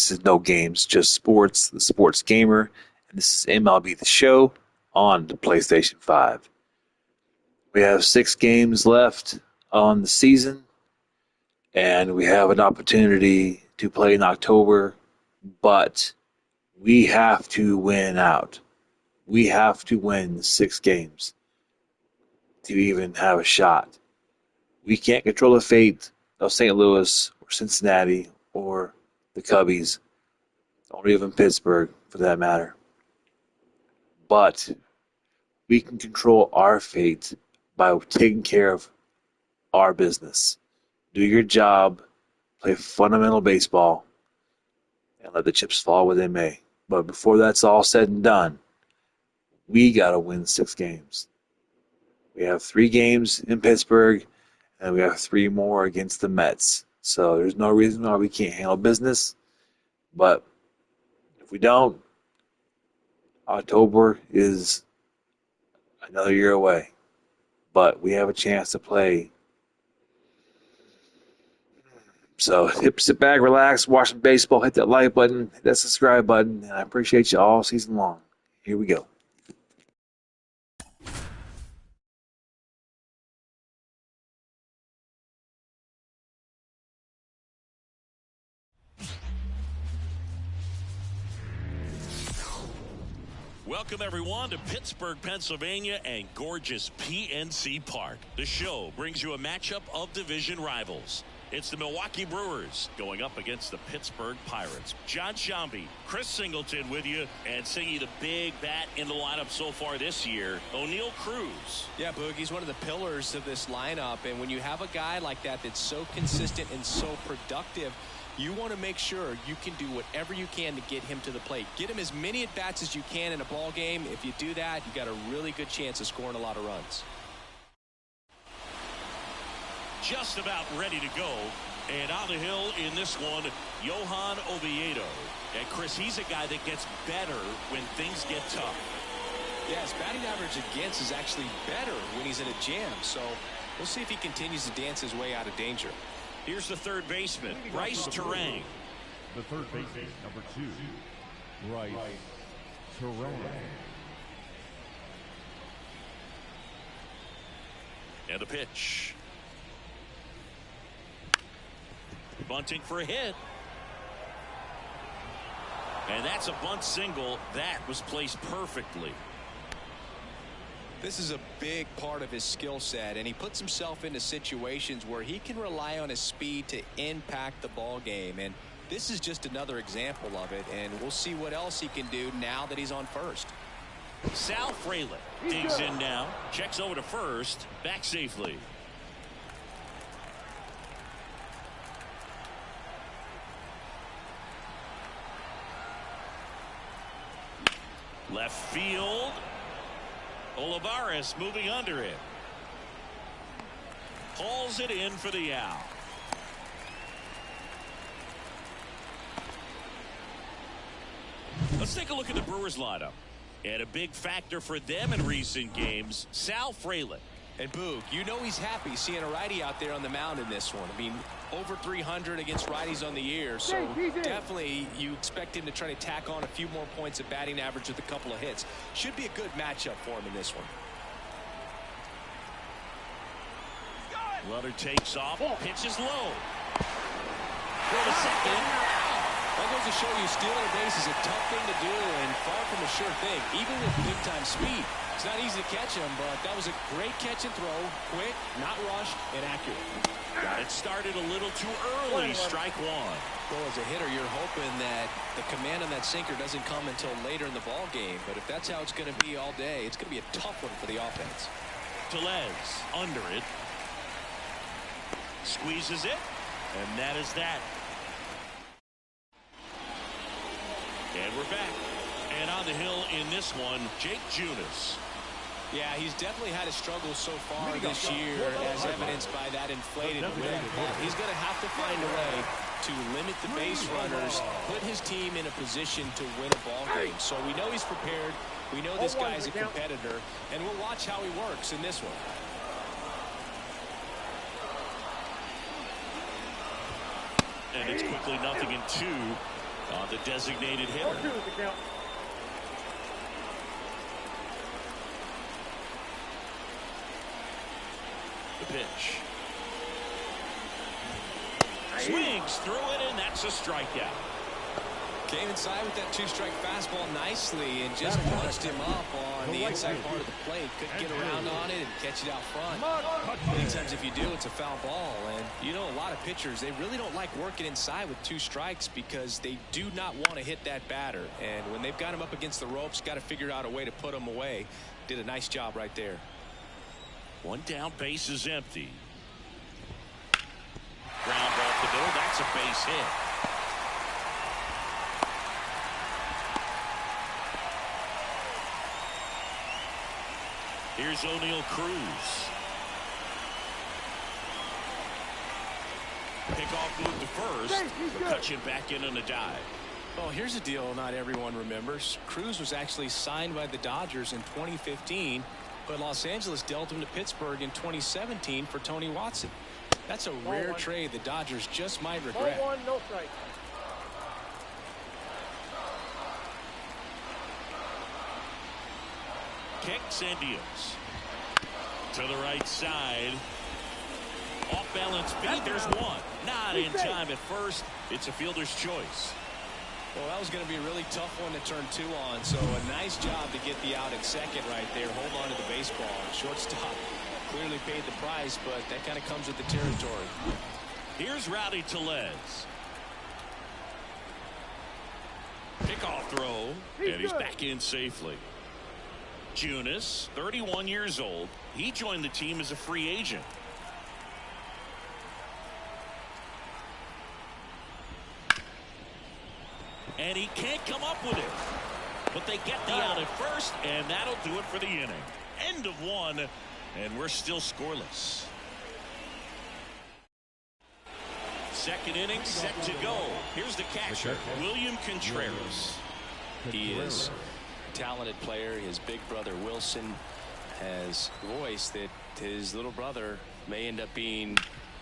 This is no games, just sports, the sports gamer, and this is MLB The Show on the PlayStation 5. We have 6 games left on the season, and we have an opportunity to play in October, but we have to win out. We have to win 6 games to even have a shot. We can't control the fate of St. Louis or Cincinnati or the Cubbies, or even Pittsburgh for that matter. But we can control our fate by taking care of our business. Do your job, play fundamental baseball, and let the chips fall where they may. But before that's all said and done, we got to win 6 games. We have 3 games in Pittsburgh, and we have 3 more against the Mets. So there's no reason why we can't handle business. But if we don't, October is another year away. But we have a chance to play. So sit back, relax, watch some baseball, hit that like button, hit that subscribe button, and I appreciate you all season long. Here we go. Welcome, everyone, to Pittsburgh, Pennsylvania and gorgeous PNC Park. The show brings you a matchup of division rivals. It's the Milwaukee Brewers going up against the Pittsburgh Pirates. John Shambi, Chris Singleton with you, and singing the big bat in the lineup so far this year, O'Neal Cruz. Yeah, Boog, he's one of the pillars of this lineup, and when you have a guy like that that's so consistent and so productive, you want to make sure you can do whatever you can to get him to the plate. Get him as many at-bats as you can in a ball game. If you do that, you got a really good chance of scoring a lot of runs. Just about ready to go. And on the hill in this one, Johan Oviedo. And Chris, he's a guy that gets better when things get tough. Yeah, his batting average against is actually better when he's in a jam. So we'll see if he continues to dance his way out of danger. Here's the third baseman, Bryce Terang. The third baseman, number 2, Bryce Terang. And the pitch. Bunting for a hit. And that's a bunt single. That was placed perfectly. This is a big part of his skill set, and he puts himself into situations where he can rely on his speed to impact the ball game. And this is just another example of it, and we'll see what else he can do now that he's on first. Sal Frelick digs in now, checks over to first, back safely. Left field. Olivares moving under it. Hauls it in for the out. Let's take a look at the Brewers lineup. And a big factor for them in recent games, Sal Frelick. And Boog, you know he's happy seeing a righty out there on the mound in this one. I mean, over 300 against righties on the year, so definitely you expect him to try to tack on a few more points of batting average with a couple of hits. Should be a good matchup for him in this one. Runner takes off, pitches low. For the second. That goes to show you stealing a base is a tough thing to do and far from a sure thing, even with big-time speed. It's not easy to catch him, but that was a great catch and throw. Quick, not rushed, and accurate. Got it started a little too early. Strike one. Well, as a hitter, you're hoping that the command on that sinker doesn't come until later in the ball game. But if that's how it's going to be all day, it's going to be a tough one for the offense. Tellez under it. Squeezes it. And that is that. And we're back. And on the hill in this one, Jake Junis. Yeah, he's definitely had a struggle so far this year, as evidenced by that inflated win. He's going to have to find a way to limit the base runners, put his team in a position to win a ball game. So we know he's prepared. We know this guy's a competitor, and we'll watch how he works in this one. And it's quickly 0-2 on designated hitter. The pitch. Swings through it, and that's a strikeout. Came inside with that two-strike fastball nicely and just punched him up on the inside part of the plate. Couldn't get around on it and catch it out front. Many times if you do, it's a foul ball. And you know, a lot of pitchers, they really don't like working inside with two strikes because they do not want to hit that batter. And when they've got him up against the ropes, got to figure out a way to put him away. Did a nice job right there. One down, base is empty. Ground ball to the middle. That's a base hit. Here's O'Neal Cruz. Pickoff move to first. McCutchen back in on a dive. Well, here's a deal not everyone remembers. Cruz was actually signed by the Dodgers in 2015, but Los Angeles dealt him to Pittsburgh in 2017 for Tony Watson. That's a rare trade the Dodgers just might regret. No strike. Kicks and deals. To the right side. Off balance beat. There's one. Not in time at first. It's a fielder's choice. Well, that was going to be a really tough one to turn two on. So a nice job to get the out at second right there. Hold on to the baseball. Shortstop clearly paid the price, but that kind of comes with the territory. Here's Rowdy Tellez. Pickoff throw. And he's back in safely. Junis, 31 years old. He joined the team as a free agent. And he can't come up with it. But they get the out at first, and that'll do it for the inning. End of one, and we're still scoreless. Second inning set to go. Here's the catcher, William Contreras. He is a talented player. His big brother Wilson has voiced that his little brother may end up being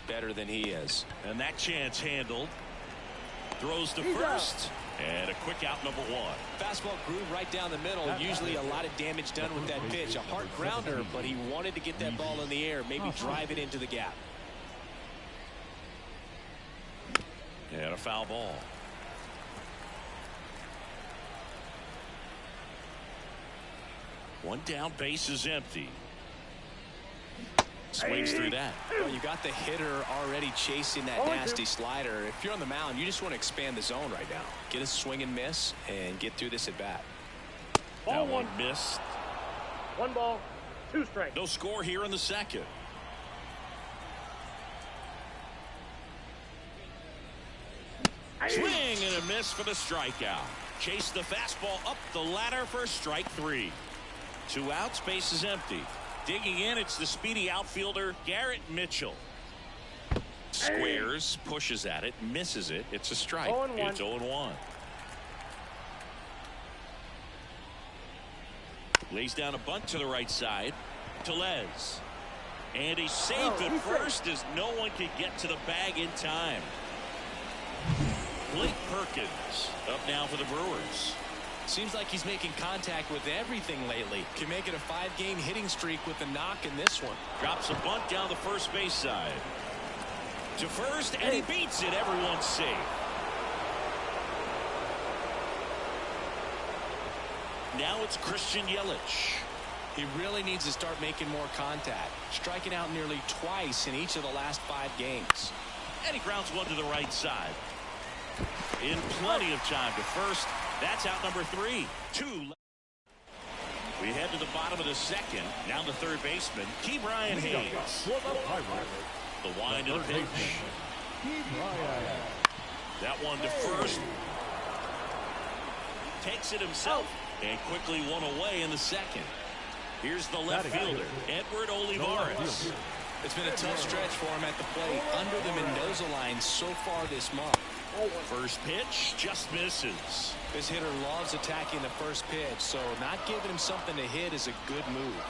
better than he is. And that chance handled. Throws to first. And a quick out, number one. Fastball groove right down the middle. Usually a lot of damage done with that pitch. A hard grounder, but he wanted to get that ball in the air, maybe drive it into the gap. And a foul ball. One down, base is empty. Swings through that. Well, you got the hitter already chasing that nasty slider. If you're on the mound, you just want to expand the zone right now. Get a swing and miss and get through this at bat. That one missed. 1 ball, 2 strikes. No score here in the second. Swing and a miss for the strikeout. Chase the fastball up the ladder for strike 3. 2 outs, base is empty. Digging in, it's the speedy outfielder, Garrett Mitchell. Squares, pushes at it, misses it. It's a strike. It's 0-1. Lays down a bunt to the right side. Tellez. And he's safe at first as no one can get to the bag in time. Blake Perkins up now for the Brewers. Seems like he's making contact with everything lately. Can make it a 5-game hitting streak with a knock in this one. Drops a bunt down the first base side. To first, and he beats it. Everyone's safe. Now it's Christian Yelich. He really needs to start making more contact. Striking out nearly twice in each of the last 5 games. And he grounds one to the right side. In plenty of time to first. That's out number 3. 2. We head to the bottom of the second. Now the third baseman, Ke'Bryan Hayes. The wind of the pitch. That one to first. Takes it himself and quickly one away in the second. Here's the left fielder, Edward Olivares. It's been a tough stretch for him at the plate under the Mendoza line so far this month. First pitch just misses. This hitter loves attacking the first pitch, so not giving him something to hit is a good move.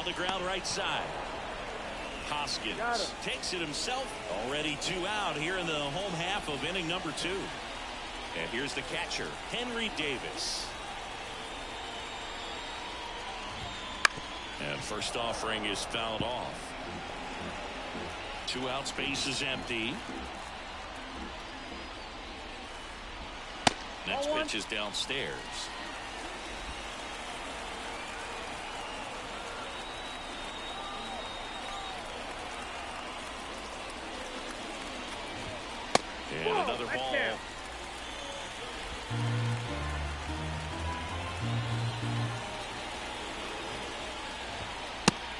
On the ground right side. Hoskins takes it himself. Already 2 out here in the home half of inning number 2. And here's the catcher, Henry Davis. And first offering is fouled off. 2 outs, base is empty. Next pitch is downstairs. And another ball.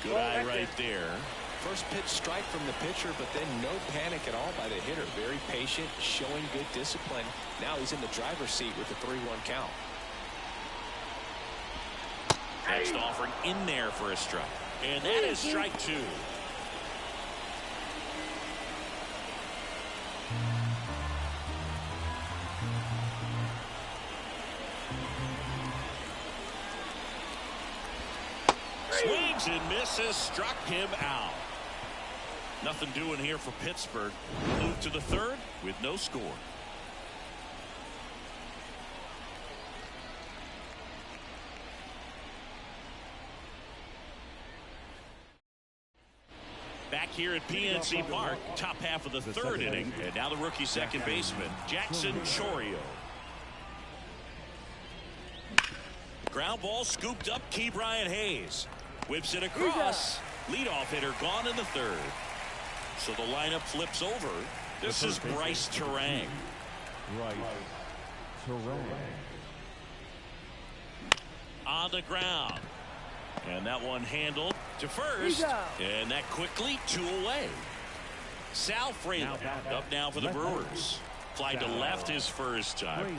Good eye right there. First pitch strike from the pitcher, but then no panic at all by the hitter. Very patient, showing good discipline. Now he's in the driver's seat with the 3-1 count. Next offering in there for a strike. And that is strike 2. Swings and misses, struck him out. Nothing doing here for Pittsburgh. Move to the 3rd with no score. Back here at PNC Park, top half of the 3rd inning, and now the rookie second baseman, Jackson Chourio. Ground ball scooped up, Ke'Bryan Hayes. Whips it across. Leadoff hitter gone in the 3rd. So the lineup flips over. This is Bryce Terang. On the ground. And that one handled to first. And that quickly 2 away. Sal Frelick up now for the Brewers. Fly to left his first time.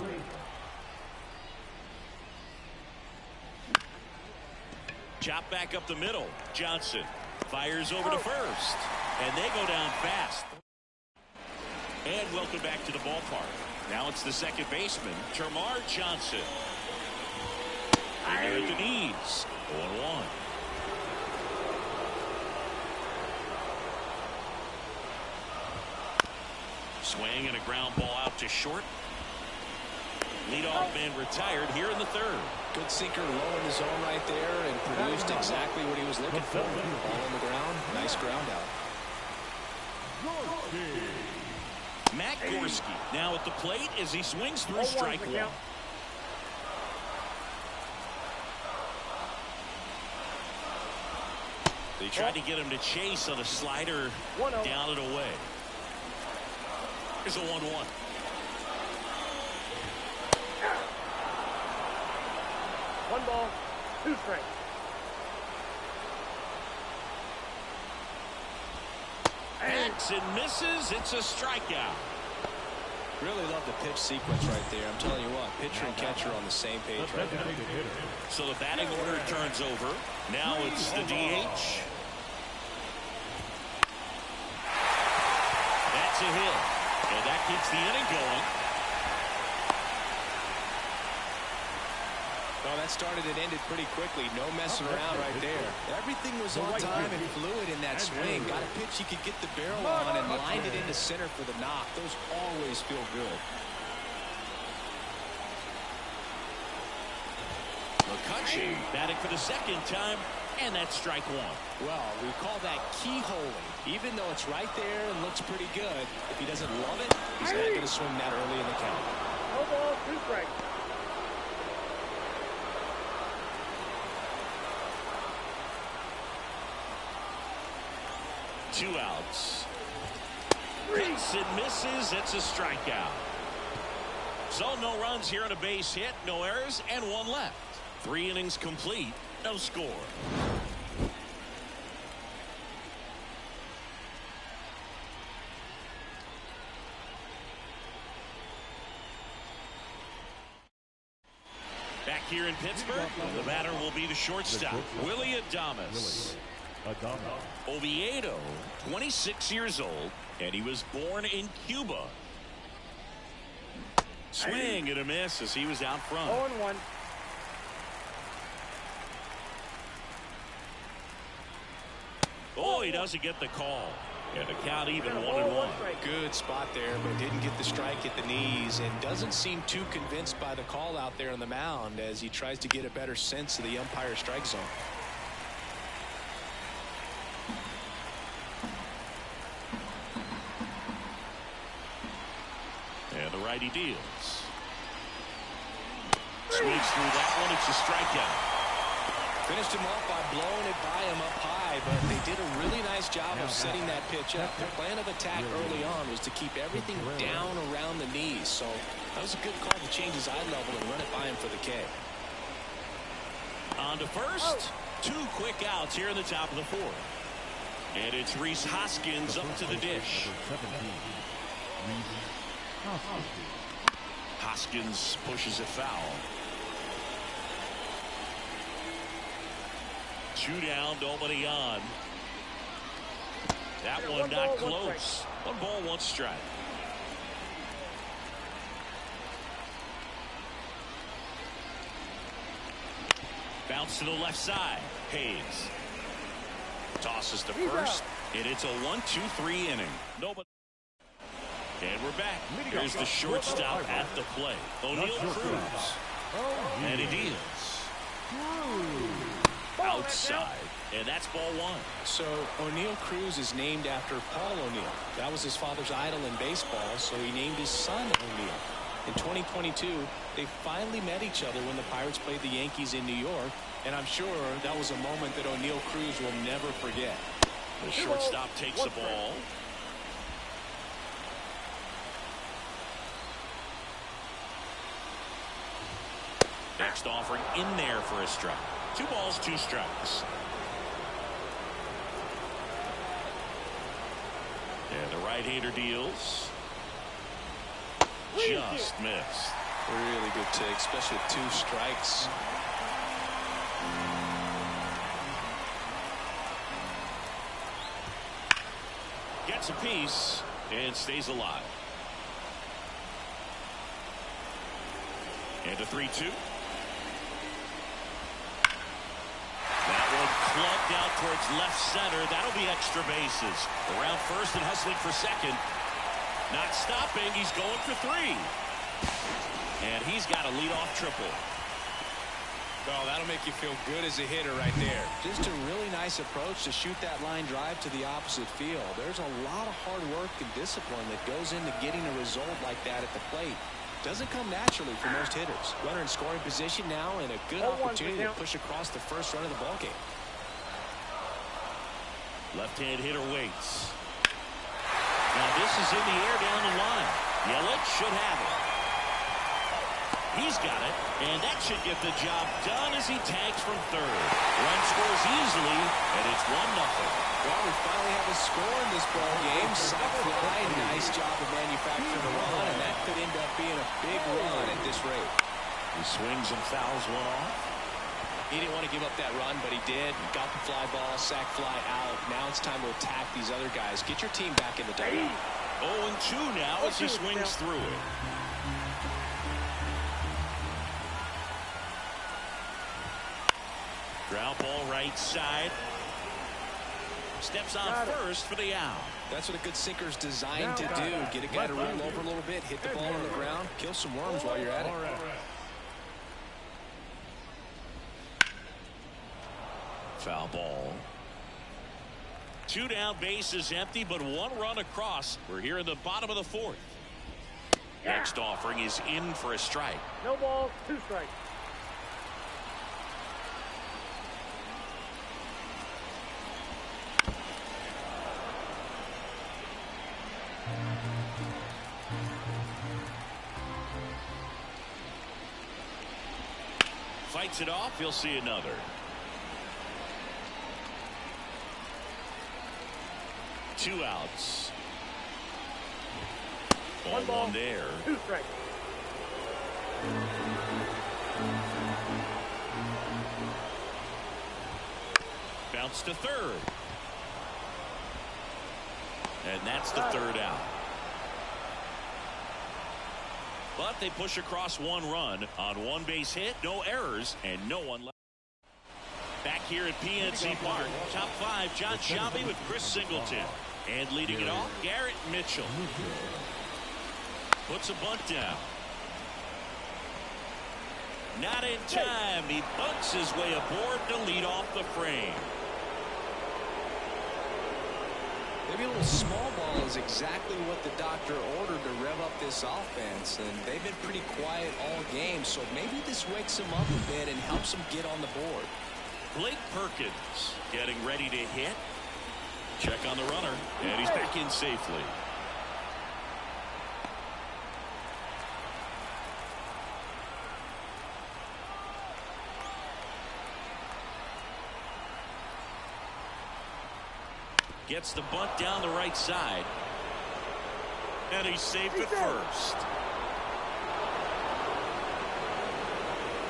Chop back up the middle. Johnson fires over to first. And they go down fast. And welcome back to the ballpark. Now it's the second baseman, Termarr Johnson. In there at the knees. 0-1. Swing and a ground ball out to short. Leadoff man retired here in the 3rd. Good sinker low in the zone right there and produced exactly what he was looking for. Ball on the ground. Nice ground out. Matt Gorski now at the plate as he swings through strike 1. They tried to get him to chase on a slider down and away. Here's a 1-1. One ball, 2 strikes. Hacks and misses. It's a strikeout. Really love the pitch sequence right there. I'm telling you what, pitcher and catcher on the same page right now. So the batting order turns over. Now it's the DH. That's a hit. And that keeps the inning going. Well, that started and ended pretty quickly. No messing around right there. Everything was on time and fluid in that swing. Got a pitch he could get the barrel on and lined it into center for the knock. Those always feel good. McCutcheon batting for the second time, and that's strike 1. Well, we call that keyholing. Even though it's right there and looks pretty good, if he doesn't love it, he's not going to swing that early in the count. No ball, 2 strikes. Two outs. Hits and misses. It's a strikeout. So no runs here on a base hit, no errors, and 1 left. 3 innings complete, no score. Back here in Pittsburgh, the batter will be the shortstop, Willie Adames. Oviedo, 26 years old, and he was born in Cuba. Swing and a miss as he was out front. 0-1. Oh, he doesn't get the call. And the count even 1-1. Good spot there, but didn't get the strike at the knees and doesn't seem too convinced by the call out there on the mound as he tries to get a better sense of the umpire strike zone. And the righty deals. Swings through that one. It's a strikeout. Finished him off by blowing it by him up high, but they did a really nice job of setting that pitch up. Their plan of attack early on was to keep everything down around the knees, so that was a good call to change his eye level and run it by him for the K. On to first. Two quick outs here in the top of the fourth. And it's Rhys Hoskins up to the dish. Hoskins pushes it foul. 2 down, nobody on. That one not close. 1 ball, 1 strike. Bounce to the left side. Hayes tosses to first, and it's a 1-2-3 inning. Nobody. And we're back. Here's the shortstop at the plate, O'Neal Cruz, and he deals outside, and that's ball 1. So O'Neal Cruz is named after Paul O'Neal. That was his father's idol in baseball, so he named his son O'Neal. In 2022, they finally met each other when the Pirates played the Yankees in New York, and I'm sure that was a moment that O'Neal Cruz will never forget. The shortstop takes the ball. Next offering in there for a strike. 2 balls, 2 strikes. And the right-hander deals. Just missed. Really good take, especially with 2 strikes. Gets a piece and stays alive. And a 3-2. That one clubbed out towards left center. That'll be extra bases. Around first and hustling for second. Not stopping. He's going for 3. And he's got a leadoff triple. Oh, that'll make you feel good as a hitter right there. Just a really nice approach to shoot that line drive to the opposite field. There's a lot of hard work and discipline that goes into getting a result like that at the plate. Doesn't come naturally for most hitters. Runner in scoring position now and a good opportunity to push across the first run of the ballgame. Left-hand hitter waits. Now this is in the air down the line. Yelich should have it. He's got it, and that should get the job done as he tags from third. Run scores easily, and it's 1-0. Well, we finally have a score in this ball game. Sac fly, nice job of manufacturing a run, and that could end up being a big run at this rate. He swings and fouls one off. He didn't want to give up that run, but he did. Got the fly ball, sac fly out. Now it's time to attack these other guys. Get your team back in the dugout. 0-2 now as he swings through it. Ground ball right side. Steps on first for the out. That's what a good sinker's designed to do. Get a guy to roll over a little bit, hit the ball on the ground, kill some worms while you're at it. Foul ball. 2 down, bases empty, but 1 run across. We're here in the bottom of the 4th. Next offering is in for a strike. No balls, 2 strikes. Fights it off. He'll see another. Two outs. Ball 1 there. 2 strikes. Bounce to third. And that's the 3rd out. But they push across 1 run on 1 base hit, no errors, and no one left. Back here at PNC Park, top 5, John Shelby with Chris Singleton. And leading it off, Garrett Mitchell. Puts a bunt down. Not in time. He bunts his way aboard to lead off the frame. Maybe a little small ball is exactly what the doctor ordered to rev up this offense, and they've been pretty quiet all game, so maybe this wakes them up a bit and helps them get on the board. Blake Perkins getting ready to hit. Check on the runner, and he's back in safely. Gets the bunt down the right side. And he's safe at first.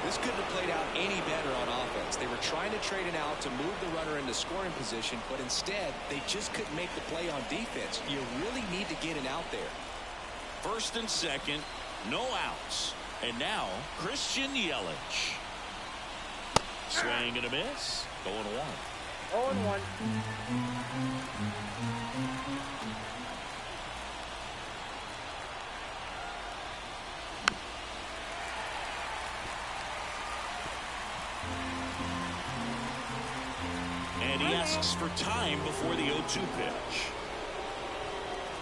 This couldn't have played out any better on offense. They were trying to trade an out to move the runner into scoring position, but instead they just couldn't make the play on defense. You really need to get an out there. First and second, no outs. And now Christian Yelich. Swing and a miss. 0-1. 0-1. And he asks for time before the 0-2 pitch.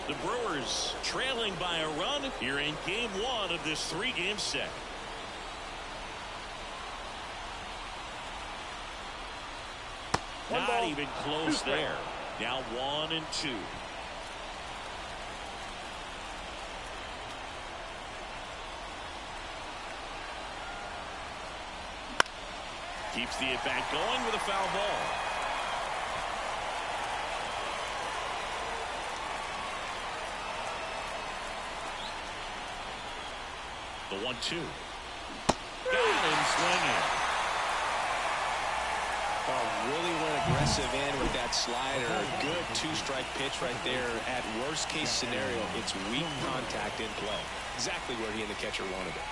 The Brewers trailing by a run here in game 1 of this 3-game set. Not even close there. Now 1-2. Keeps the at-bat going with a foul ball. The 1-2. Got him swinging. Really went aggressive in with that slider. Good two-strike pitch right there. At worst case scenario, it's weak contact in play. Exactly where he and the catcher wanted it.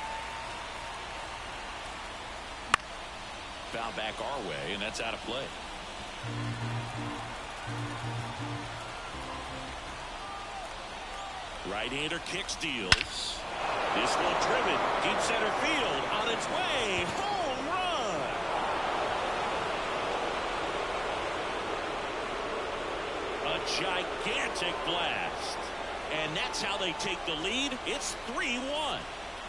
Foul back our way, and that's out of play. Right-hander kicks, deals. This one driven deep center field on its way. Home run. A gigantic blast. And that's how they take the lead. It's 3-1.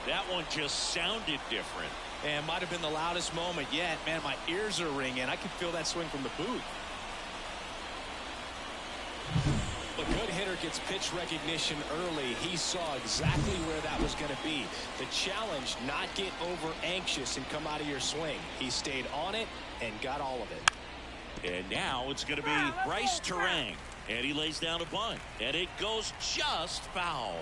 That one just sounded different. And might have been the loudest moment yet. Man, my ears are ringing. I can feel that swing from the booth. A good hitter gets pitch recognition early. He saw exactly where that was going to be. The challenge, not get over anxious and come out of your swing. He stayed on it and got all of it. And now it's going to be Bryce Terang. And he lays down a bunt. And it goes just foul.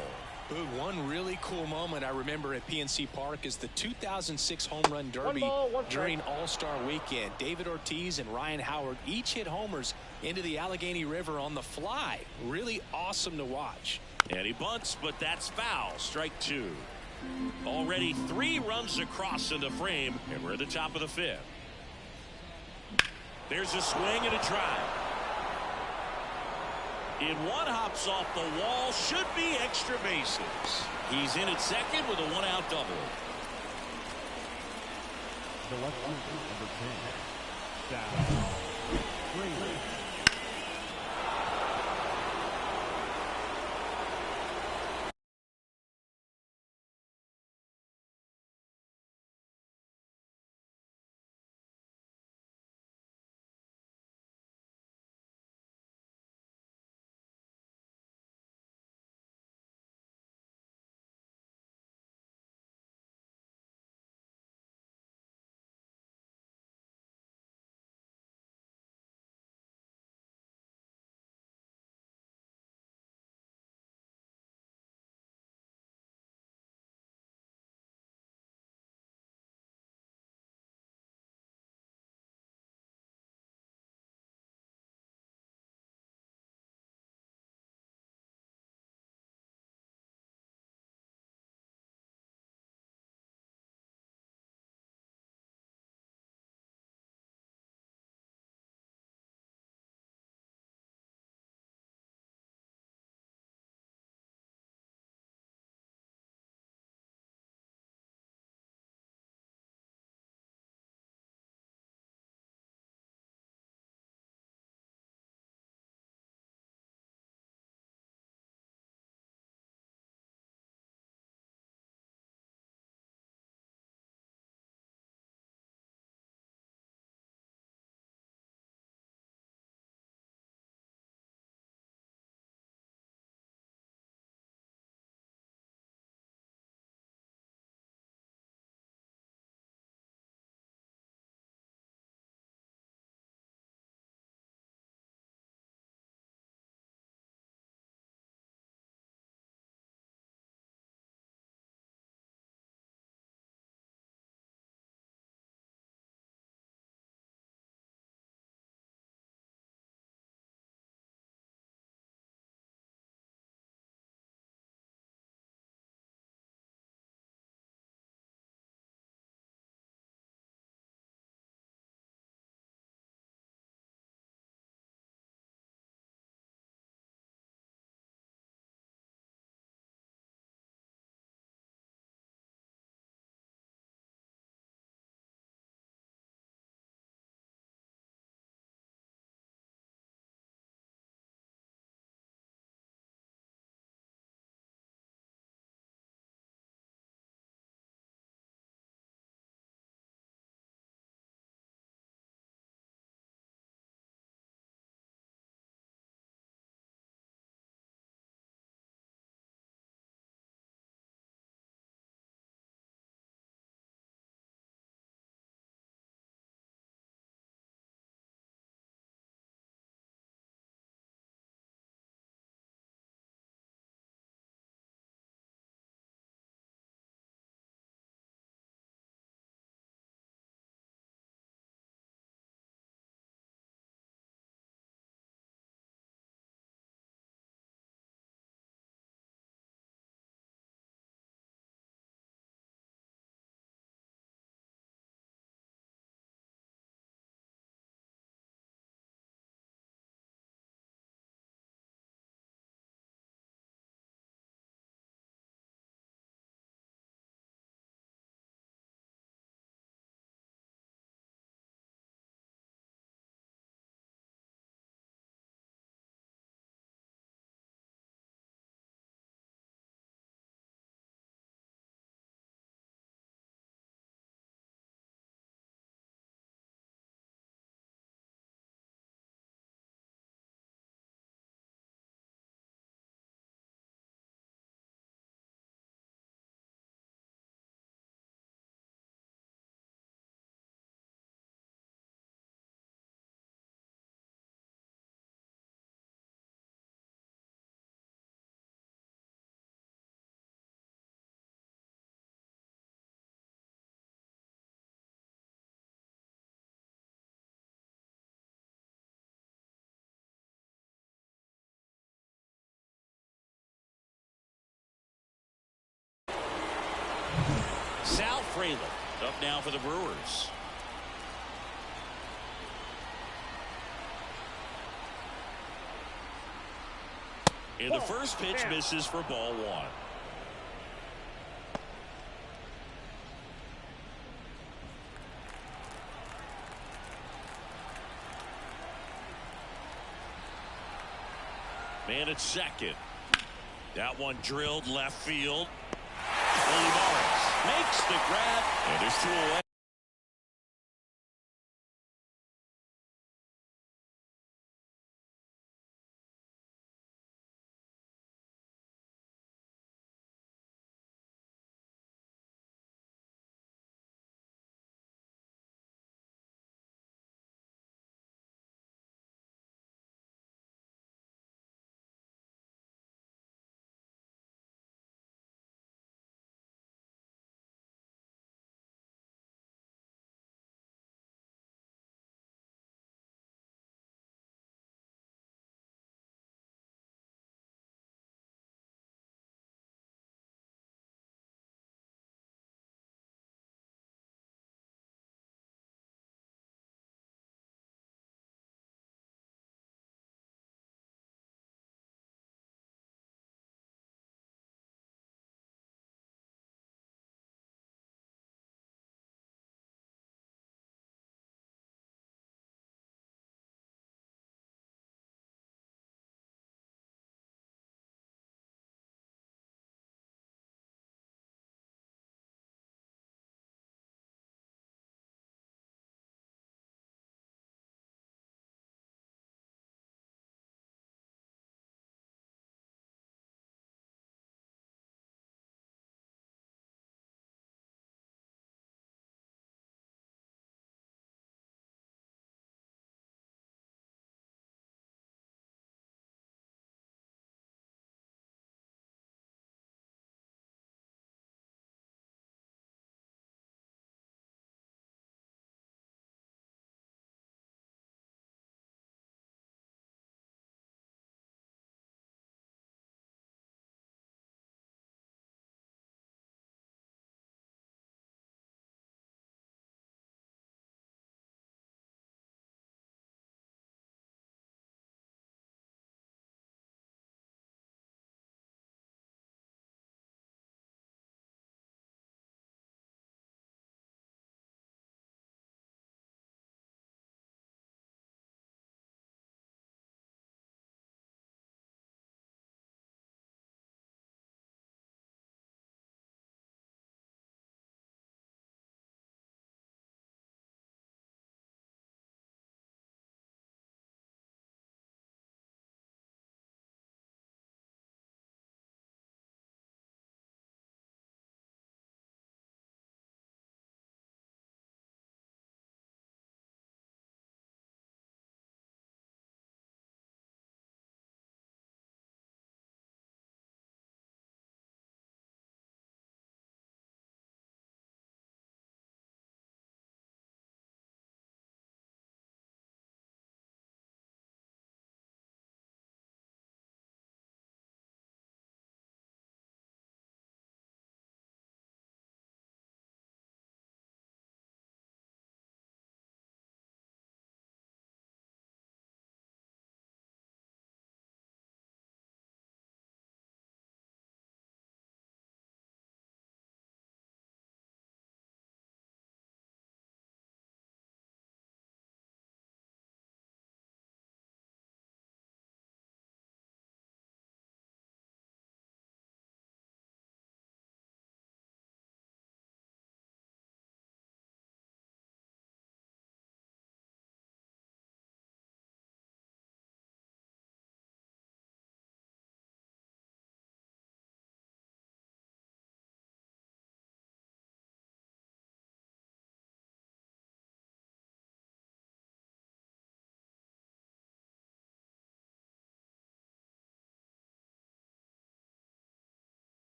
One really cool moment I remember at PNC Park is the 2006 Home Run Derby during All-Star Weekend. David Ortiz and Ryan Howard each hit homers into the Allegheny River on the fly. Really awesome to watch. And he bunts, but that's foul. Strike 2. Already 3 runs across in the frame, and we're at the top of the 5th. There's a swing and a drive. In one, hops off the wall, should be extra bases. He's in at second with a 1-out double. The left fielder, number 10, Fraley up now for the Brewers. And the first pitch misses for ball one. Man at second. That one drilled left field. Olivares makes the grab, and there's two away.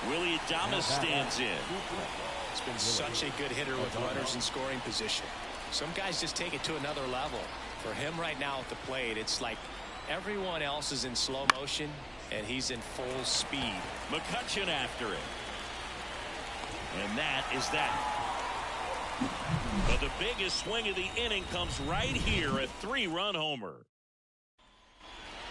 Willie Adames stands in. It's been such a good hitter with runners in scoring position. Some guys just take it to another level. For him right now at the plate, it's like everyone else is in slow motion and he's in full speed. McCutchen after it. And that is that. But the biggest swing of the inning comes right here, a 3-run homer.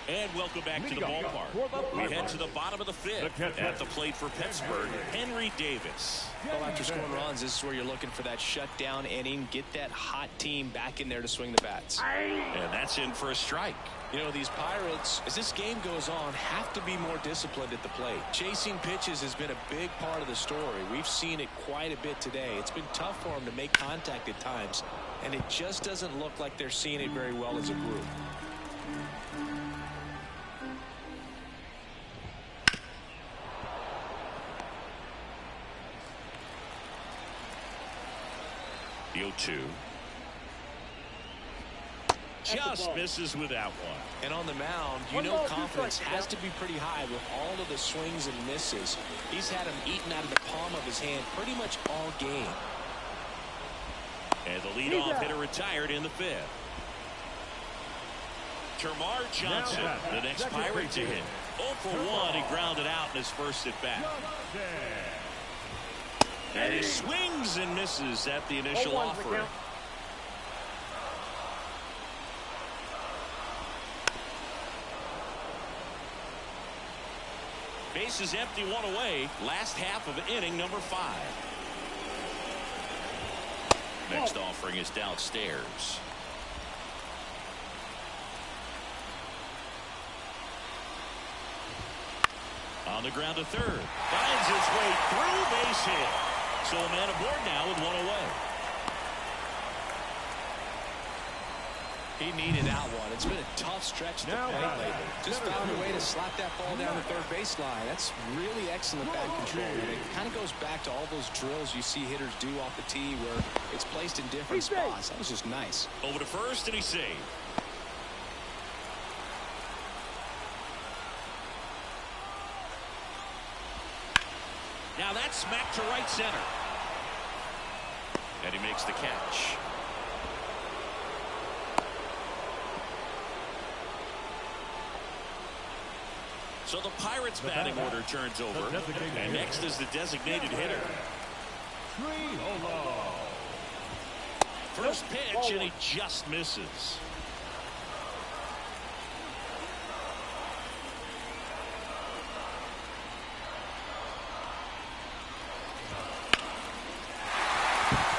And welcome back to the ballpark. We head to the bottom of the 5th. At the plate for Pittsburgh, Henry Davis. Well, after scoring runs, this is where you're looking for that shutdown inning. Get that hot team back in there to swing the bats. And that's in for a strike. You know, these Pirates, as this game goes on, have to be more disciplined at the plate. Chasing pitches has been a big part of the story. We've seen it quite a bit today. It's been tough for them to make contact at times, and it just doesn't look like they're seeing it very well as a group. The 0-2. Just misses with that one. And on the mound, you know confidence has to be pretty high with all of the swings and misses. He's had them eaten out of the palm of his hand pretty much all game. And the leadoff hitter retired in the 5th. Termarr Johnson, the next Pirate to hit. 0 for 1, he grounded out in his first at bat. And he swings and misses at the initial offer. Bases empty, 1 away. Last half of inning number 5. Next offering is downstairs. On the ground to third. Finds his way through, base hit. So a man aboard now with 1 away. He needed that one. It's been a tough stretch to play lately. Just found a way to slap that ball down the third baseline. That's really excellent bat control. And it kind of goes back to all those drills you see hitters do off the tee where it's placed in different spots. That was just nice. Over to first, and he saved. Now that's smacked to right center. And he makes the catch. So the Pirates batting order turns over. And next is the designated hitter. First pitch, and he just misses.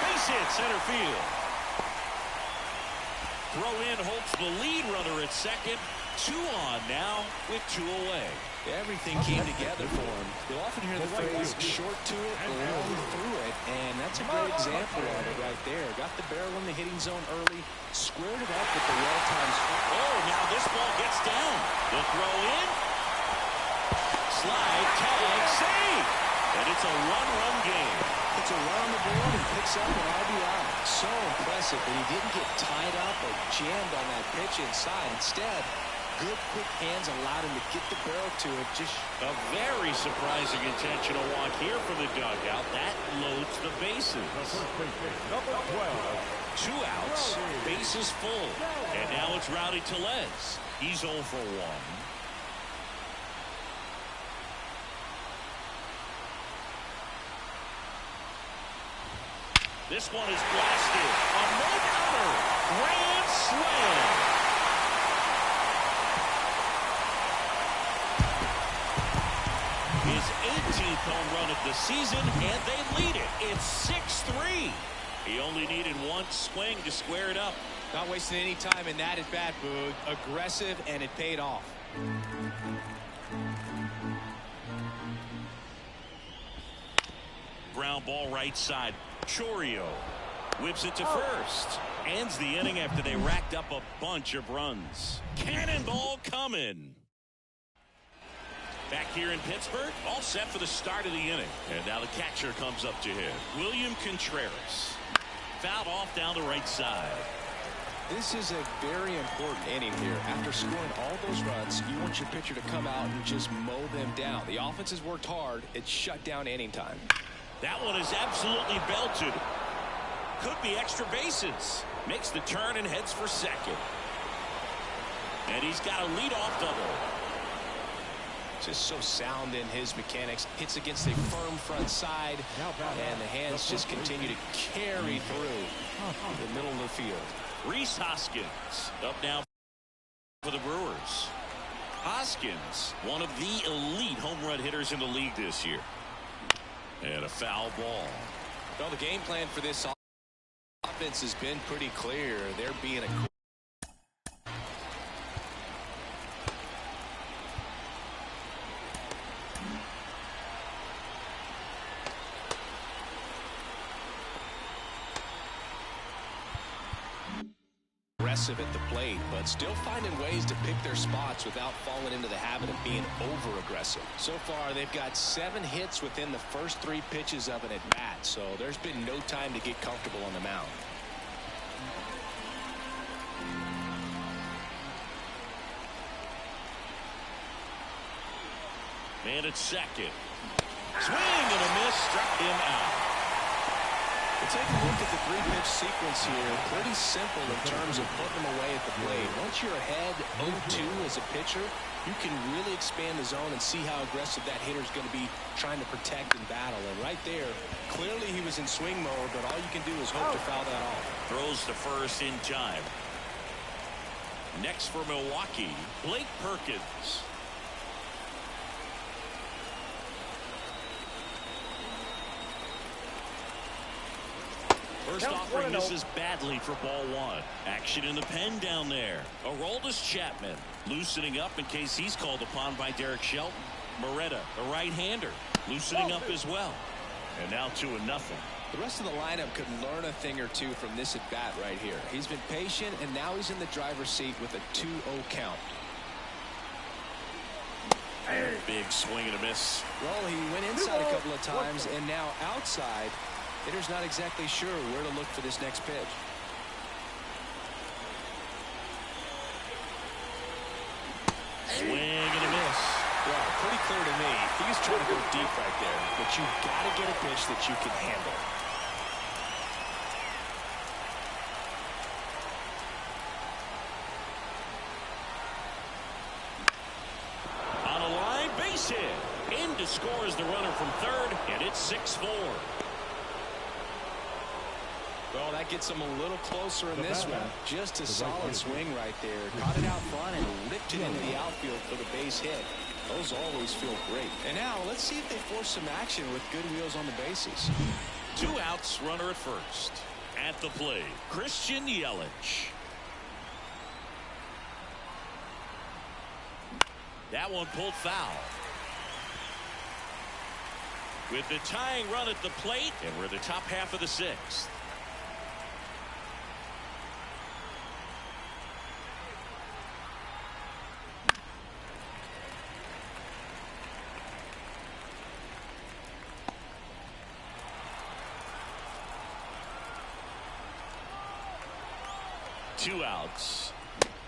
Base hit center field. Throw in hopes the lead runner at second. 2 on now with 2 away. Everything came together for him. You'll often hear the phrase short to it, long through it, and that's a great example of it right there. Got the barrel in the hitting zone early, squared it up with the well-timed. Oh, now this ball gets down. The throw in. Slide, tag, save. And it's a 1-run game. It's a run on the board and picks up an RBI. So impressive that he didn't get tied up or jammed on that pitch inside. Instead, good quick hands allowed him to get the barrel to it. Just a very surprising intentional walk here from the dugout. That loads the bases. Number 12. 2 outs, bases full. And now it's Rowdy Tellez. He's 0 for 1. This one is blasted. A no-doubter. Grand slam. His 18th home run of the season, and they lead it. It's 6-3. He only needed 1 swing to square it up. not wasting any time in that at-bat, Boog. Aggressive, and it paid off. Ground ball right side. Chourio whips it to first. Ends the inning after they racked up a bunch of runs. Cannonball coming. Back here in Pittsburgh, all set for the start of the inning. And now the catcher comes up to him. William Contreras. Fouled off down the right side. This is a very important inning here. After scoring all those runs, you want your pitcher to come out and just mow them down. The offense has worked hard. It's shut down inning time. That one is absolutely belted. Could be extra bases. Makes the turn and heads for second. And he's got a leadoff double. Just so sound in his mechanics. Hits against a firm front side. And the hands just continue to carry through the middle of the field. Rhys Hoskins up now for the Brewers. Hoskins, one of the elite home run hitters in the league this year. And a foul ball. Well, the game plan for this offense has been pretty clear. They're being aggressive at the plate, but still finding ways to pick their spots without falling into the habit of being over aggressive. So far they've got 7 hits within the first 3 pitches of an at bat, so there's been no time to get comfortable on the mound. Man at second. Swing and a miss, struck him out. We'll take a look at the 3-pitch sequence here. Pretty simple in terms of putting them away at the plate. Once you're ahead 0-2 as a pitcher, you can really expand the zone and see how aggressive that hitter is going to be trying to protect and battle. And right there, clearly he was in swing mode, but all you can do is hope to foul that off. Throws to first in time. Next for Milwaukee, Blake Perkins. First offering misses badly for ball 1. Action in the pen down there. Aroldis Chapman loosening up in case he's called upon by Derek Shelton. Moretta, the right-hander, loosening up as well. And now 2-0. The rest of the lineup could learn a thing or two from this at-bat right here. He's been patient, and now he's in the driver's seat with a 2-0 count. Big swing and a miss. Well, he went inside a couple of times, and now outside. Hitter's not exactly sure where to look for this next pitch. Swing and a miss. Well, pretty clear to me. He's trying to go deep right there, but you've got to get a pitch that you can handle. On a line, base hit. In to score is the runner from third, and it's 6-4. Well, that gets him a little closer in this one. Just a solid swing right there. Caught it out front and ripped it into the outfield for the base hit. Those always feel great. And now let's see if they force some action with good wheels on the bases. 2 outs, runner at first. At the plate, Christian Yelich. That one pulled foul. With the tying run at the plate, and we're the top half of the 6th. Two outs.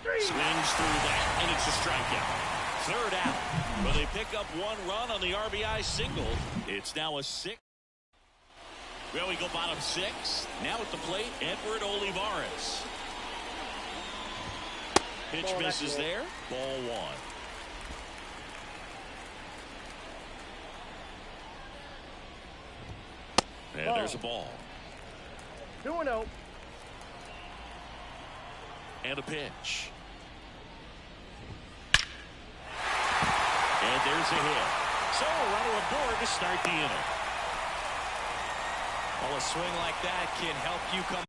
Swings through that, and it's a strikeout. 3rd out. Well, they pick up 1 run on the RBI single. It's now a 6. Well, we go bottom 6. Now at the plate, Edward Olivares. Pitch misses there. Ball 1. And there's a ball. 2-0. And a pitch. And there's a hit. So a runner aboard to start the inning. Well, a swing like that can help you come.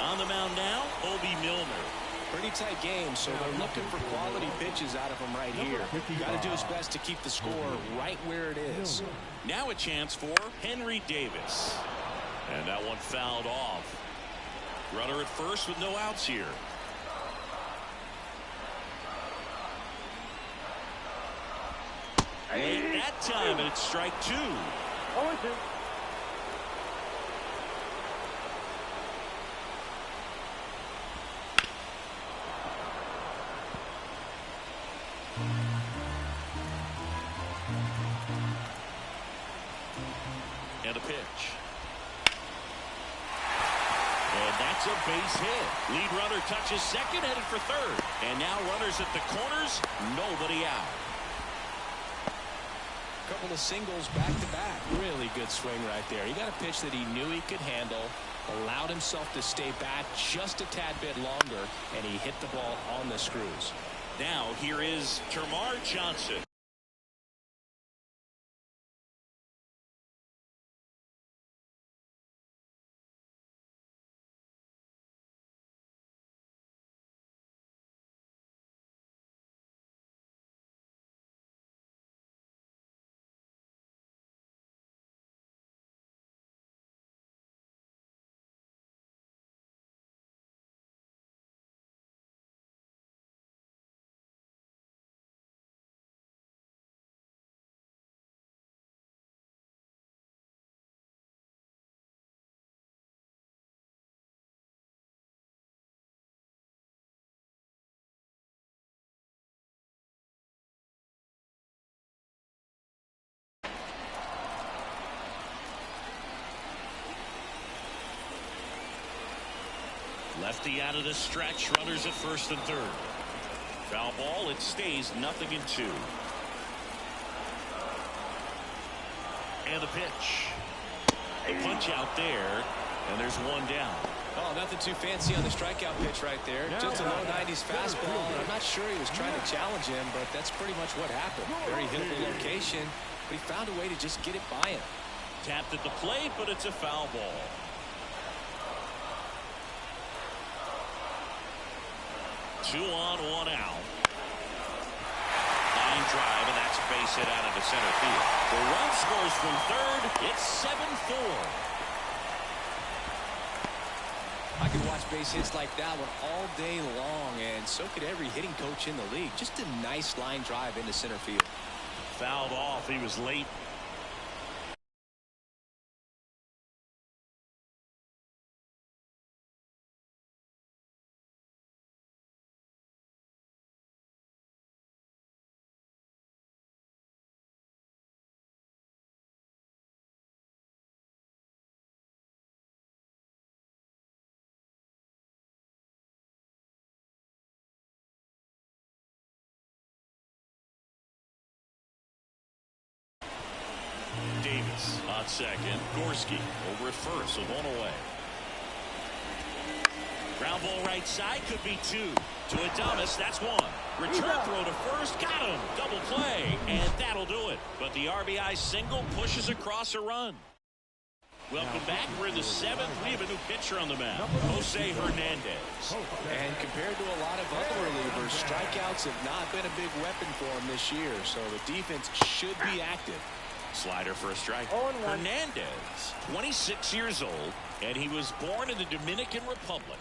On the mound now, Obi Milner. Pretty tight game, so they're looking for quality pitches out of him right here. Got to do his best to keep the score right where it is. Now a chance for Henry Davis. And that one fouled off. Runner at first with no outs here. And that time, it's strike 2. 0-2. And a pitch. And that's a base hit. Lead runner touches second, headed for third. And now runners at the corners, nobody out. Couple of singles back to back. Really good swing right there. He got a pitch that he knew he could handle, allowed himself to stay back just a tad bit longer, and he hit the ball on the screws. Now here is Termarr Johnson. Lefty out of the stretch, runners at first and third. Foul ball, it stays 0-2. And the pitch. A punch out there, and there's one down. Oh, nothing too fancy on the strikeout pitch right there. Just a low 90s fastball. I'm not sure he was trying to challenge him, but that's pretty much what happened. Very hittable location, but he found a way to just get it by him. Tapped at the plate, but it's a foul ball. 2 on, 1 out. Line drive, and that's a base hit out into center field. The run scores from third. It's 7-4. I could watch base hits like that one all day long, and so could every hitting coach in the league. Just a nice line drive into center field. Fouled off. He was late. Davis on second. Gorski over at first, so 1 away. Ground ball right side, could be 2. To Adames, that's 1. Return throw to first, got him. Double play, and that'll do it. But the RBI single pushes across a run. Welcome back. We're in the 7th. We have a new pitcher on the mound, Jose Hernandez. And compared to a lot of other relievers, strikeouts have not been a big weapon for him this year, so the defense should be active. Slider for a strike. Hernandez, 26 years old, and he was born in the Dominican Republic.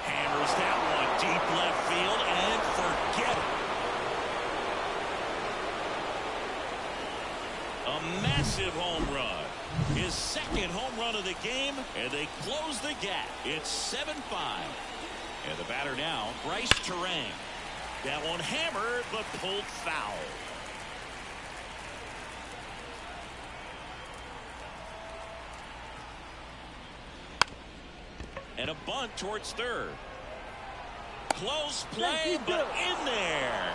Hammers that one deep left field, and forget it. A massive home run. His second home run of the game, and they close the gap. It's 7-5. And the batter now, Bryce Terang. That one hammered, but pulled foul. And a bunt towards third. Close play, but in there.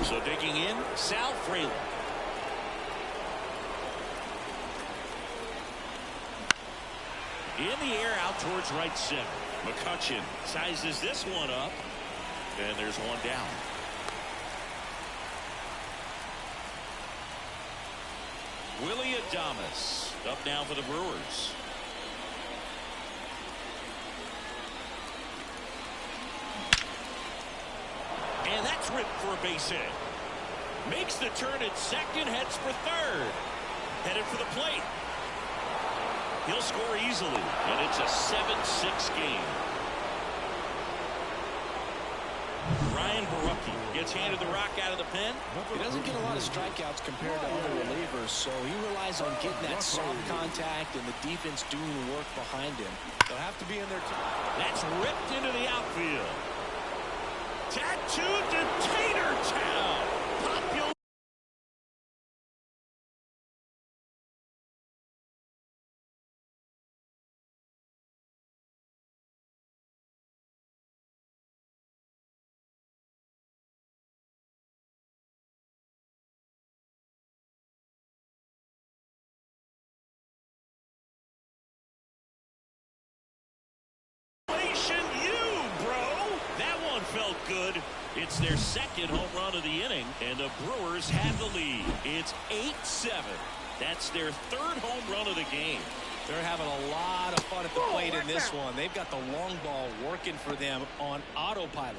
So digging in, Sal Frelick. In the air out towards right center. McCutchen sizes this one up. And there's one down. Willie Adames up now for the Brewers. And that's ripped for a base hit. Makes the turn at second, heads for third. Headed for the plate. He'll score easily, and it's a 7-6 game. Ryan Barucki gets handed the rock out of the pen. He doesn't get a lot of strikeouts compared to other relievers, so he relies on getting that soft contact and the defense doing work behind him. They'll have to be in there. That's ripped into the outfield. Tattooed to Tater Town. Popular. Felt good. It's their second home run of the inning, and the Brewers have the lead. It's 8-7. That's their third home run of the game. They're having a lot of fun at the plate in this one. They've got the long ball working for them on autopilot.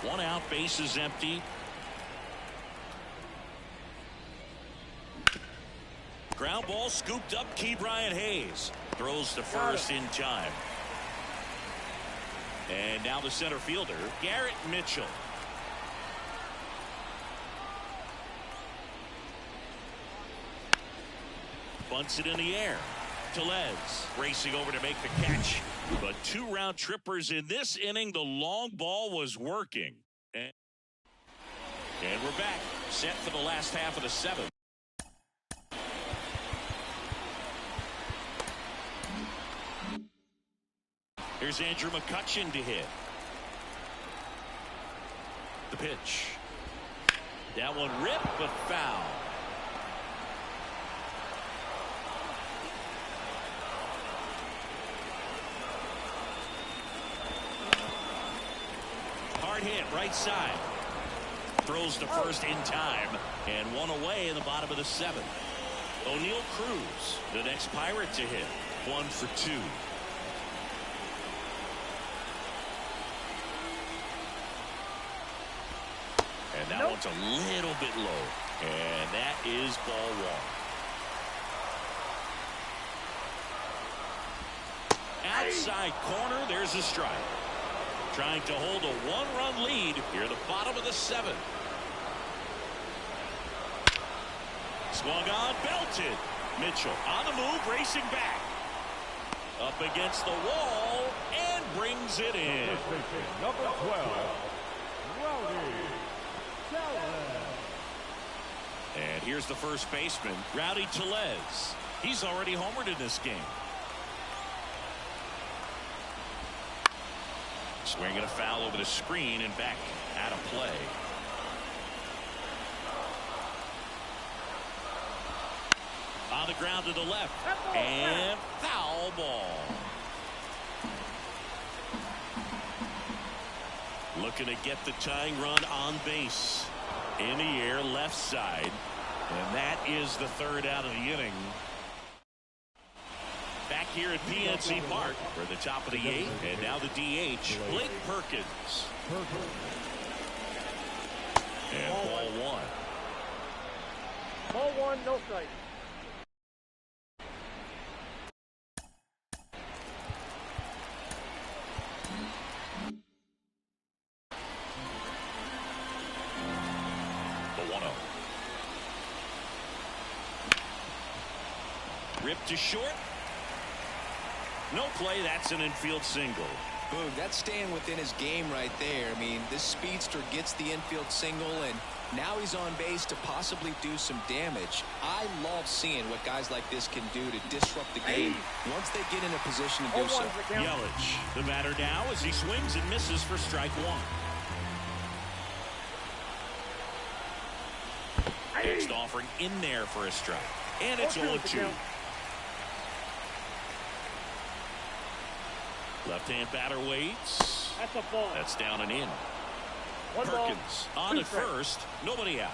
One out, base is empty. Ground ball scooped up. Brian Hayes throws to first in time. And now the center fielder, Garrett Mitchell. Bunts it in the air. Tellez racing over to make the catch. But two round trippers in this inning. The long ball was working. And we're back. Set for the last half of the seventh. Here's Andrew McCutchen to hit. The pitch. That one ripped, but foul. Hard hit, right side. Throws to first in time. And one away in the bottom of the seventh. O'Neal Cruz, the next Pirate to hit. 1 for 2. And that one's a little bit low. And that is ball one. Outside corner, there's a strike. Trying to hold a one-run lead here at the bottom of the seventh. Swung on, belted. Mitchell on the move, racing back. Up against the wall, and brings it in. Number 12, Rowdy. And here's the first baseman, Rowdy Tellez. He's already homered in this game. Swinging a foul over the screen and back out of play. On the ground to the left. And foul ball. Looking to get the tying run on base. In the air, left side. And that is the third out of the inning. Back here at PNC Park for the top of the eighth. And now the DH, Blake Perkins. And ball one. Ball one, no strike. Ripped to short. No play. That's an infield single. Boom, that's staying within his game right there. I mean, this speedster gets the infield single, and now he's on base to possibly do some damage. I love seeing what guys like this can do to disrupt the game once they get in a position to do so. Yelich, the batter now as he swings and misses for strike one. Next offering in there for a strike. And it's 0-2. Left-hand batter waits. That's a ball. That's down and in. One Perkins ball, on at strikes. first. Nobody out.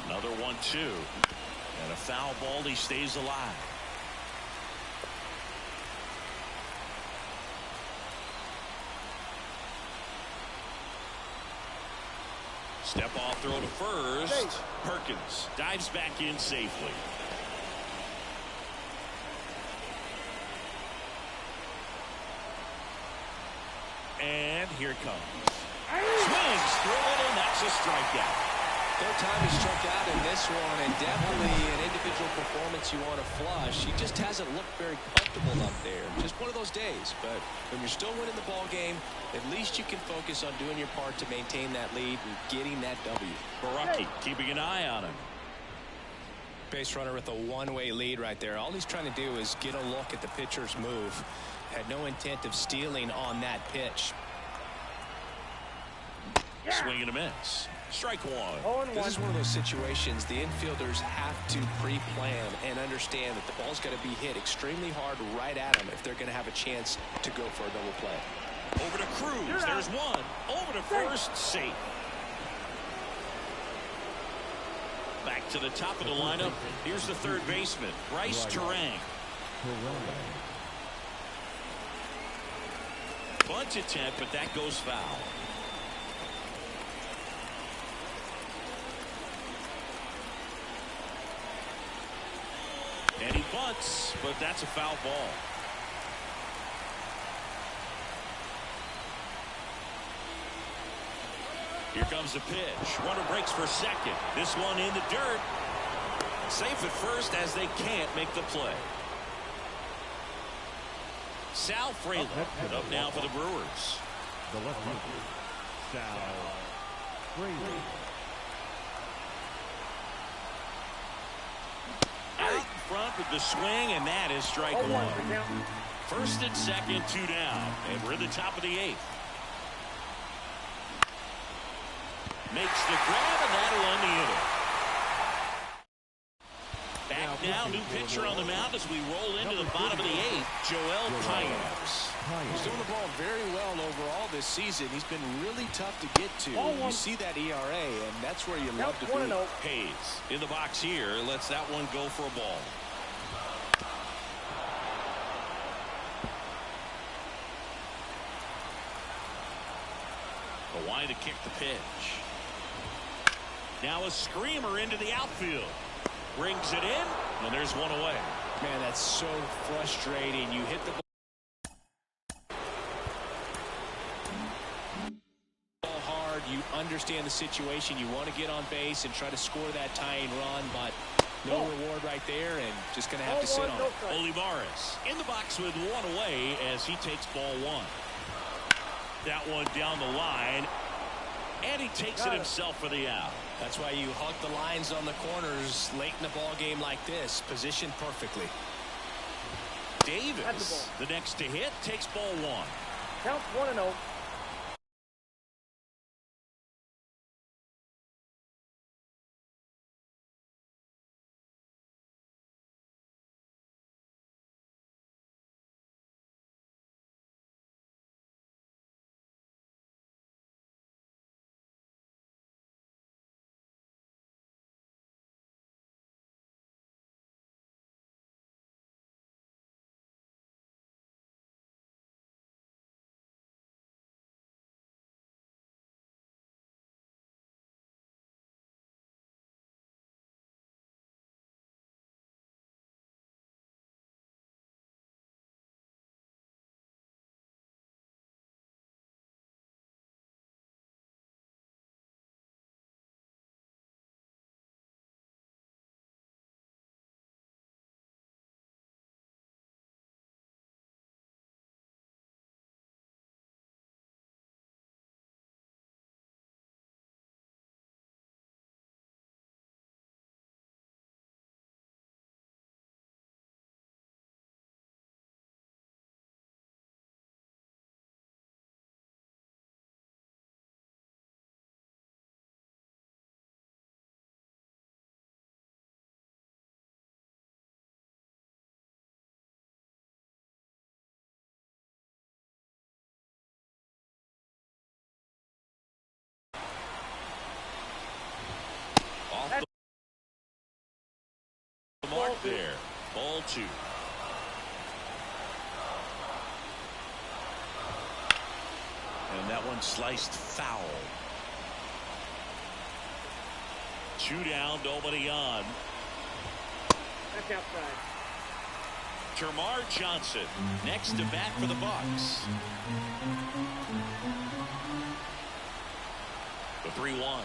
Another 1-2. And a foul ball. He stays alive. Step off throw to first. Perkins dives back in safely. here it comes. Swings through it, and that's a strikeout. Third time he struck out in this one, and definitely an individual performance you want to flush. He just hasn't looked very comfortable up there. Just one of those days. But when you're still winning the ball game, at least you can focus on doing your part to maintain that lead and getting that W. Baraki keeping an eye on him. Base runner with a one-way lead right there. All he's trying to do is get a look at the pitcher's move. Had no intent of stealing on that pitch. Swing and a miss. Strike one. This is one of those situations the infielders have to pre-plan and understand that the ball's got to be hit extremely hard right at them if they're going to have a chance to go for a double play. Over to Cruz. There's one. Over to first. Safe. Back to the top of the lineup. Here's the third baseman, Bryce Terang. Bunt attempt, but that goes foul. And he bunts, but that's a foul ball. Here comes the pitch. Runner breaks for second. This one in the dirt. Safe at first as they can't make the play. Sal Frelick up now for the Brewers. The left-hander, Sal Frelick. Out in front with the swing, and that is strike one. First and second, 2 down, and we're in the top of the 8th. Makes the grab, and that'll end the inning. Back now, new pitcher on the mound as we roll into the bottom of the 8th, Joel Paynes. He's doing the ball very well overall this season. He's been really tough to get to. You see that ERA, and that's where you love to be. Hayes in the box here, lets that one go for a ball. Kawhi to kick the pitch. Now a screamer into the outfield. Brings it in, and there's one away. Man, that's so frustrating. You hit the ball hard. You understand the situation. You want to get on base and try to score that tying run, but no reward right there, and just going to have to sit on it. Olivares in the box with one away as he takes ball one. That one down the line, and he takes it himself for the out. That's why you hug the lines on the corners late in the ball game like this, positioned perfectly. Davis, the next to hit, takes ball one. Counts 1-0. Mark there. Ball 2. And that one sliced foul. 2 down, nobody on. That's outside. Termarr Johnson next to bat for the Bucks. The 3-1.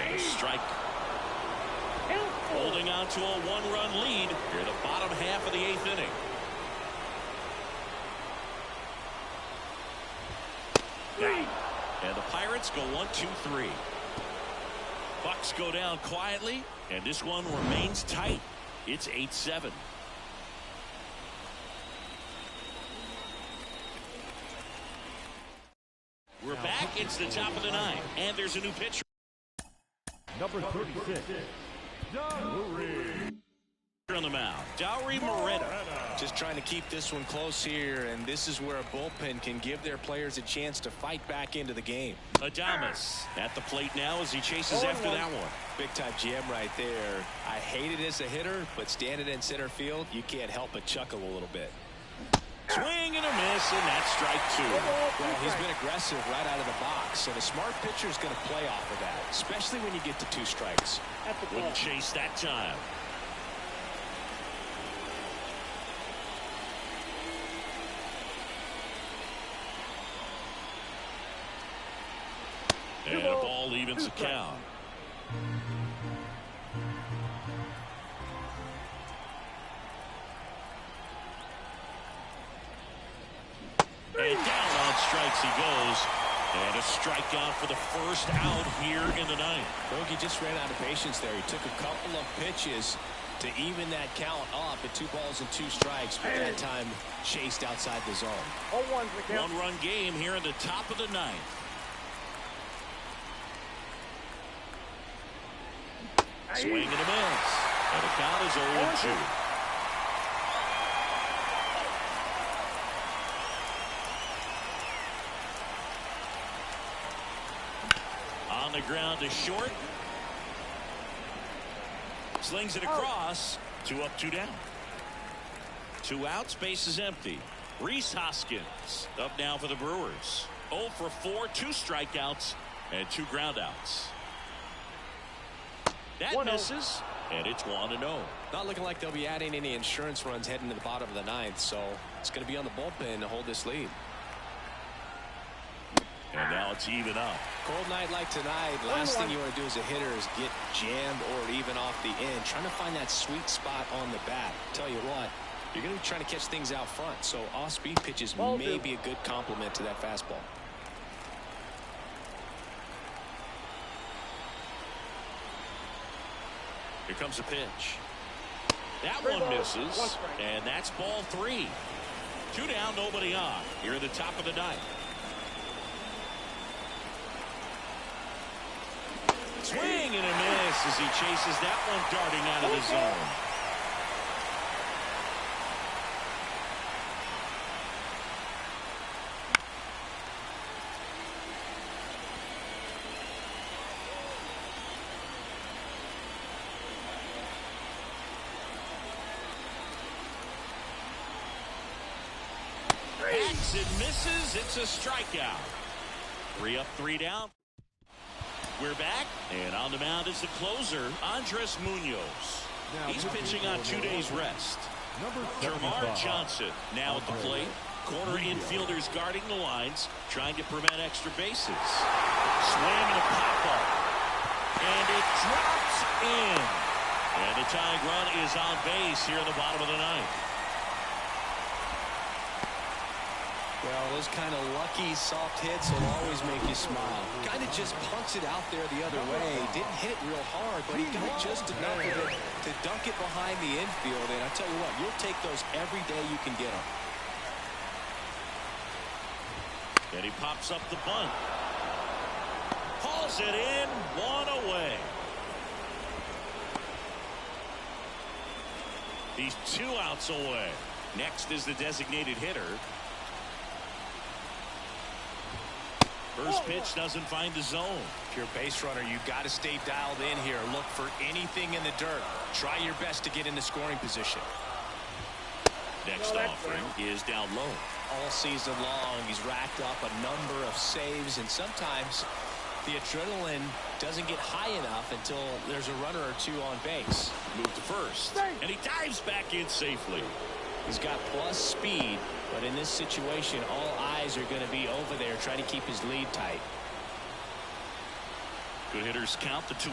And a strike. Holding on to a one-run lead here in the bottom half of the 8th inning. And the Pirates go 1-2-3. Bucks go down quietly, and this one remains tight. It's 8-7. We're back. It's the top of the 9th, and there's a new pitcher. Number 36, Dowry. On the mound, Dowry Moretta. Just trying to keep this one close here, and this is where a bullpen can give their players a chance to fight back into the game. Adames at the plate now as he chases after that one. Big time gem right there. I hate it as a hitter, but standing in center field, you can't help but chuckle a little bit. Swing and a miss, and that's strike 2. Well, he's been aggressive right out of the box, and a smart pitcher is going to play off of that, especially when you get to 2 strikes. Wouldn't chase that time. And a ball evens the count. And down on strikes he goes. And a strikeout for the first out here in the 9th. Bogey just ran out of patience there. He took a couple of pitches to even that count up at 2 balls and 2 strikes, but that time chased outside the zone. 1-run game here in the top of the 9th. Swing and a miss. And the count is 0-2. On the ground to short. Slings it across. 2 up, 2 down. 2 outs, base is empty. Rhys Hoskins up now for the Brewers. 0 for 4, 2 strikeouts, and 2 groundouts. That misses, and it's 1-0. Not looking like they'll be adding any insurance runs heading to the bottom of the 9th, so it's going to be on the bullpen to hold this lead. And now it's even up. Cold night like tonight, last thing you want to do as a hitter is get jammed or even off the end. Trying to find that sweet spot on the bat. Tell you what, you're going to be trying to catch things out front, so off-speed pitches may be a good complement to that fastball. Here comes a pitch. That one misses, and that's ball 3. 2 down, nobody on. Here at the top of the 9th. Swing and a miss as he chases that one darting out of the zone. Hacks and misses. It's a strikeout. 3 up, 3 down. We're back, and on the mound is the closer, Andres Munoz. He's pitching on 2 days rest. Termarr Johnson now at the plate. Corner infielders guarding the lines, trying to prevent extra bases. Swing and a pop-up. And it drops in. And the tying run is on base here in the bottom of the 9th. Well, those kind of lucky soft hits will always make you smile. Kind of just punts it out there the other way. Didn't hit it real hard, but he got just enough of it to dunk it behind the infield. And I tell you what, you'll take those every day you can get them. And he pops up the bunt. Hauls it in, 1 away. He's 2 outs away. Next is the designated hitter. First pitch doesn't find the zone. If you're a base runner, you've got to stay dialed in here. Look for anything in the dirt. Try your best to get into scoring position. Next offering is down low. All season long, he's racked up a number of saves, and sometimes The adrenaline doesn't get high enough until there's a runner or two on base. Move to first, and he dives back in safely. He's got plus speed, but in this situation, all eyes are going to be over there trying to keep his lead tight. Good hitters count the 2-0.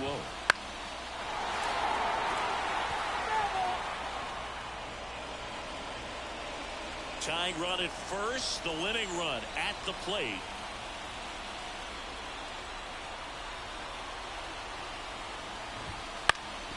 Tying run at first, the winning run at the plate.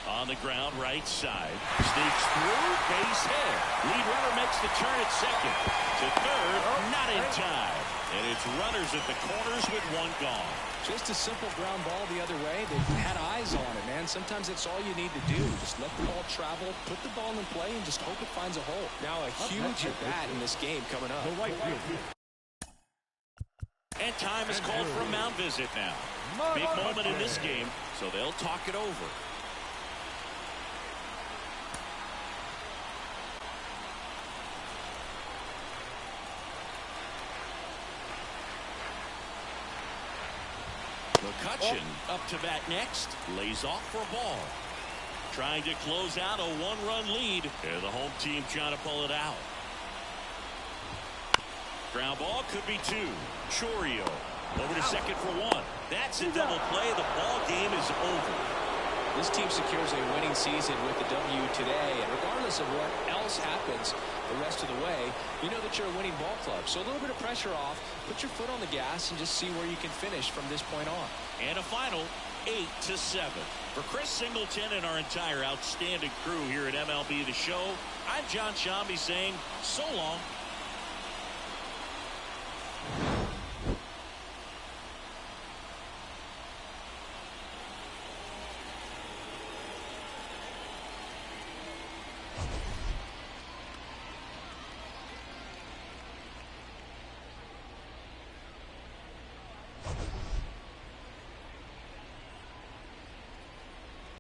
On the ground, right side. Sneaks through, base hit. Lead runner makes the turn at second. To third, not in time. And it's runners at the corners with one gone. Just a simple ground ball the other way. They've had eyes on it, man. Sometimes that's all you need to do. Just let the ball travel, put the ball in play, and just hope it finds a hole. Now a huge at-bat in this game coming up. And time is called for a mound visit now. Big moment in this game, so they'll talk it over. McCutcheon up to bat next. Lays off for a ball. Trying to close out a one-run lead. And the home team trying to pull it out. Ground ball could be two. Chorio over to second for one. That's a double play. The ball game is over. This team secures a winning season with the W today, and regardless of what else happens the rest of the way, you know that you're a winning ball club. So a little bit of pressure off, put your foot on the gas, and just see where you can finish from this point on. And a final 8-7. For Chris Singleton and our entire outstanding crew here at MLB The Show, I'm John Shambi saying so long.